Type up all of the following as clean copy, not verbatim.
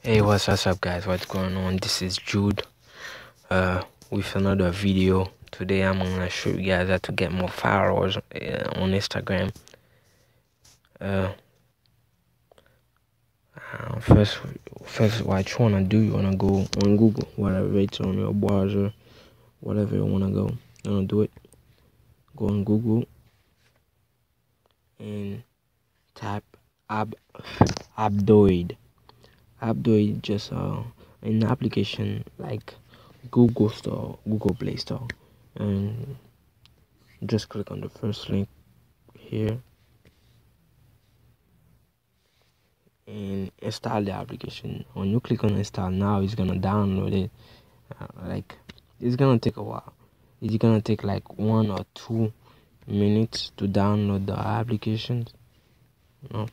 Hey, what's up guys? What's going on? This is Jude with another video. Today I'm gonna show you guys how to get more followers on Instagram. uh, first what you wanna do, you wanna go on Google, whatever it's on your browser, whatever you wanna go. You wanna do it, go on Google and type Apdoid. Apdoid just an application like Google Store, Google Play Store, and just click on the first link here and install the application. When you click on install now, it's gonna download it. Like, it's gonna take a while. It's gonna take like 1 or 2 minutes to download the application. No,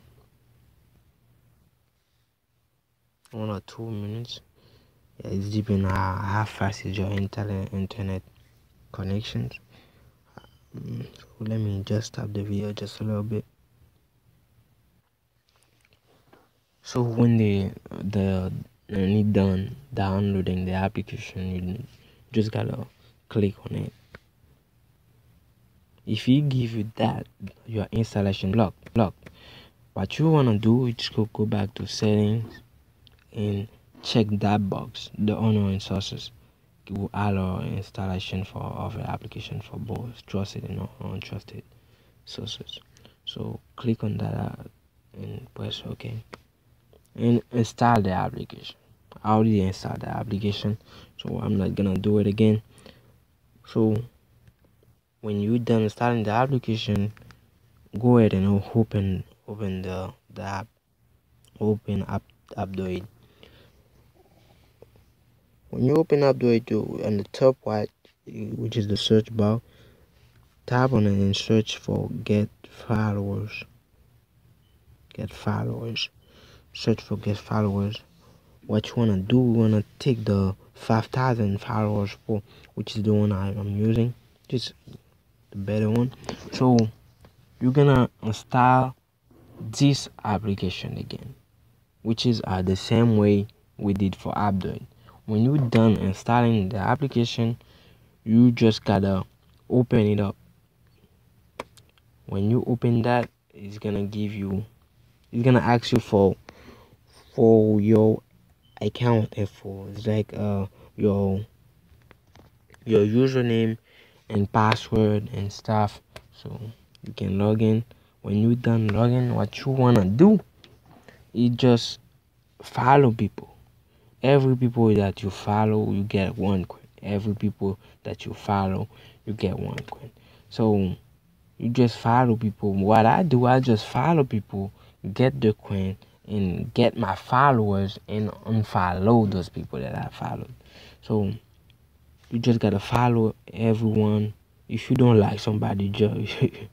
1 or 2 minutes. Yeah, it's depending on how fast is your internet connections. So let me just stop the video just a little bit. So when the need done downloading the application, you just gotta click on it. If it give you that your installation blocked, what you wanna do is go back to settings and check that box, the unknown sources will allow installation for other application for both trusted and untrusted sources. So click on that and press OK and install the application. I already installed the application, so I'm not gonna do it again. So when you're done installing the application, go ahead and open the app. Open Apdoid. When you open Apdoid, on the top right, which is the search bar, tap on it and search for get followers. Search for get followers. What you wanna do, you wanna take the 5,000 followers for, which is the one I'm using, just the better one. So you're gonna install this application again, which is the same way we did for Apdoid. When you're done installing the application, you just gotta open it up. When you open that, it's gonna ask you for your account info. It's like your username and password and stuff, so you can log in. When you're done logging, what you wanna do is just follow people. Every people that you follow, you get 1 coin. Every people that you follow, you get 1 coin. So you just follow people. What I do, I just follow people, get the coin, and get my followers and unfollow those people that I followed. So you just gotta follow everyone. If you don't like somebody,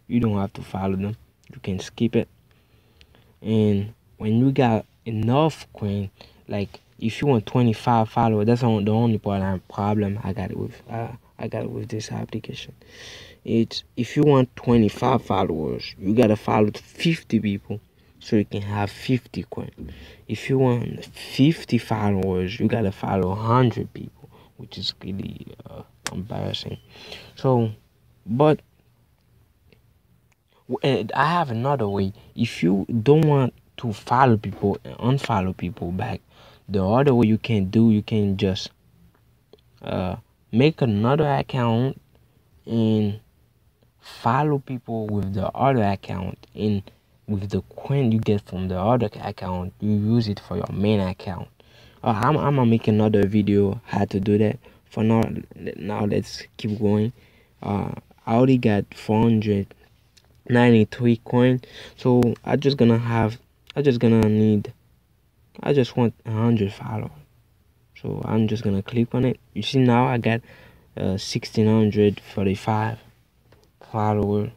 you don't have to follow them. You can skip it. And when you got enough coin, like if you want 25 followers, that's the only problem I got it with. I got it with this application. It's if you want 25 followers, you gotta follow 50 people so you can have 50 coin. If you want 50 followers, you gotta follow 100 people, which is really embarrassing. So, but I have another way. If you don't want to follow people and unfollow people back, the other way you can do, you can just make another account and follow people with the other account, and with the coin you get from the other account, you use it for your main account. I'm gonna make another video how to do that. For now let's keep going. I already got 493 coin, so I just want 100 followers. So I'm just gonna click on it. You see now I got 1645 followers.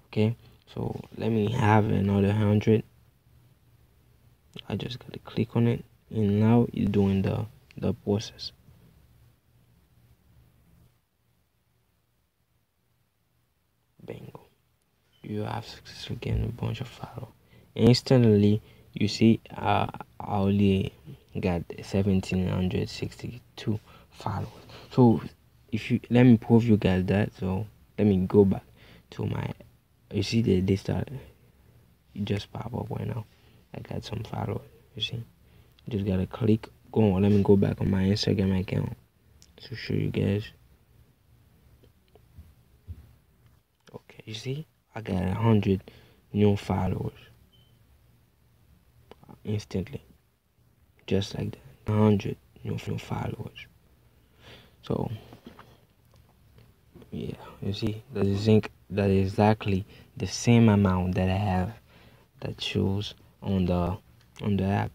Okay, so let me have another 100. I just gotta click on it, and now it's doing the process. Bingo, you have successfully gained a bunch of followers. Instantly you see I only got 1762 followers. So if you let me prove you guys that. So let me go back to my, you see that they started, it just pop up right now. I got some followers, you see. Just gotta click go on. Let me go back on my Instagram account to show you guys. Okay, you see, I got 100 new followers instantly, just like that. 100 new followers. So yeah, you see, that is exactly the same amount that I have that shows on the app.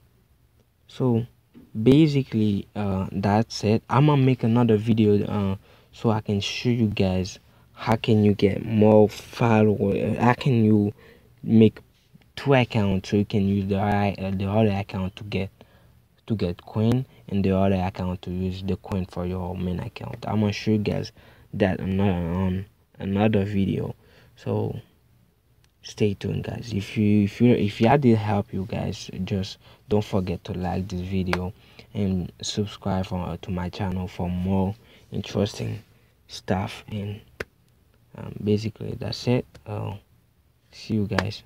So basically, that's it. I'm gonna make another video so I can show you guys how can you get more followers. How can you make two accounts so you can use the other account to get coin and the other account to use the coin for your main account. I'm gonna show you guys that on another video. So stay tuned, guys. If I did help you guys, just don't forget to like this video and subscribe to my channel for more interesting stuff. And basically that's it. See you guys.